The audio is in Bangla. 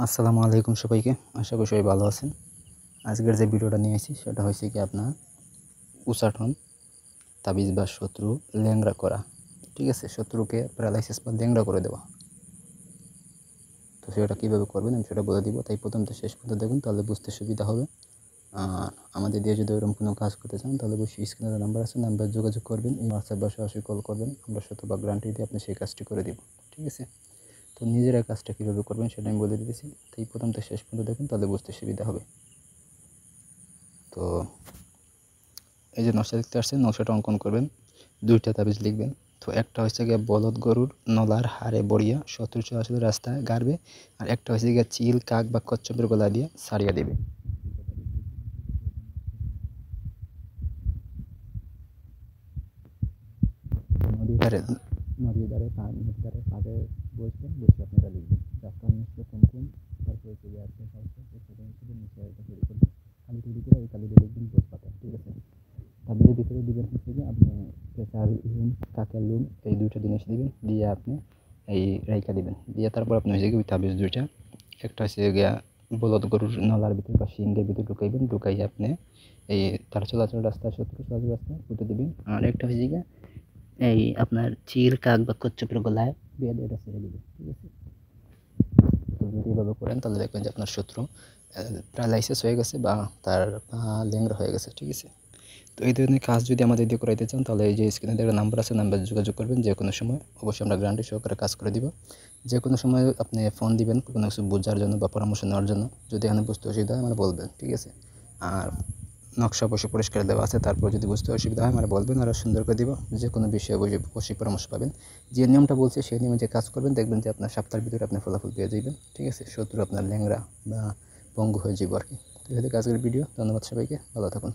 আসসালামু আলাইকুম সবাইকে। আশা করি সবাই ভালো আছেন। আজকের যে ভিডিওটা নিয়ে এসেছি সেটা হচ্ছে কি আপনার উচাটন তাবিজ বা শত্রু ল্যাংড়া করা। ঠিক আছে, শত্রুকে প্যারালাইসিস বা ল্যাংড়া করে দেওয়া। তো সেটা কীভাবে করবেন আমি সেটা বলে দিব, তাই প্রথম তো শেষ পর্যন্ত দেখুন, তাহলে বুঝতে সুবিধা হবে। আর আমাদের দিয়ে যদি ওরকম কোনো কাজ করতে চান তাহলে অবশ্যই স্ক্রিনে নাম্বার আছে, নাম্বারে যোগাযোগ করবেন, এই হোয়াটসঅ্যাপ বা সরাসরি কল করবেন। আমরা শতভাগ গ্যারান্টি দিয়ে আপনি সেই কাজটি করে দিব। ঠিক আছে, তো নিজেরা কাজটা কীভাবে করবেন সেটা আমি বলে দিতেছি, তাই প্রথম তো শেষ পর্যন্ত দেখুন, তাহলে বুঝতে সুবিধা হবে। তো এই যে নকশা দেখতে আসছেন, নকশাটা অঙ্কন করবেন, দুইটা তাবিজ লিখবেন। তো একটা হচ্ছে গিয়ে বলদ গরুর নলার হাড়ে বড়িয়া শত্রু চলাচলের রাস্তায় গাড়বে, আর একটা হচ্ছে গিয়ে চিল কাক বা কচ্ছপের গলা দিয়ে সারিয়া দেবে। নদীর ধারে নদীর ধারে পাড়ে বসবেন, বসে আপনি এটা লিখবেন। রাস্তার নিচে কুমকুম, তারপরে চলে আসবে নিচে তৈরি করবেন, কালি তৈরি করে এই কালি দিয়ে লিখবেন বোঝ পাতা। ঠিক আছে, তাবিজের ভিতরে দিবেন হচ্ছে যে আপনি পেঁচার লুম, কাকের লুম, এই দুইটা জিনিস দিবেন, দিয়ে আপনি এই রাইকা দিবেন, দিয়ে তারপর আপনি হচ্ছে ওই তাবিজ দুইটা, একটা হচ্ছে গিয়া বলদ গরুর নলার ভিতরে বা শিংয়ের ভিতরে ঢুকাইবেন, ঢুকাইয়ে আপনি এই তার চলাচল রাস্তা শত্রু চলাচল রাস্তা পুঁতে দিবেন। আর একটা হচ্ছে গিয়া এই আপনার চিল কাক বা কচ্ছপের গলায় বেঁধে এটা ছেড়ে দিবেন। ঠিক আছে, তো যদি এভাবে করেন তাহলে দেখবেন যে আপনার শত্রু প্যারালাইসিস হয়ে গেছে বা তার পা ল্যাংড়া হয়ে গেছে। ঠিক আছে, তো এই ধরনের কাজ যদি আমাদের দিয়ে করাইতে চান তাহলে এই যে স্ক্রিনে একটা নাম্বার আছে, নাম্বারে যোগাযোগ করবেন। যে কোনো সময় অবশ্যই আমরা গ্যারান্টি সহকারে কাজ করে দিব। যে কোনো সময় আপনি ফোন দিবেন কোনো কিছু বোঝার জন্য বা পরামর্শ নেওয়ার জন্য। যদি এখানে বুঝতে অসুবিধা হয় আমার বলবেন। ঠিক আছে, আর নকশা অবশ্যই পরিষ্কার দেওয়া আছে, তারপর যদি বুঝতে অসুবিধা হয় আমার বলবেন, আরও সুন্দর করে দিব। যে কোনো বিষয়ে অবশ্যই পরামর্শ পাবেন। যে নিয়মটা বলছে সেই নিয়মে যে কাজ করবেন, দেখবেন যে আপনার সপ্তাহের ভিতরে আপনি ফলাফল পেয়ে যাবেন। ঠিক আছে, শত্রু আপনার ল্যাংড়া বা পঙ্গু হয়ে যাবে আর কি। তো এই হচ্ছে আজকের ভিডিও। ধন্যবাদ সবাইকে, ভালো থাকুন।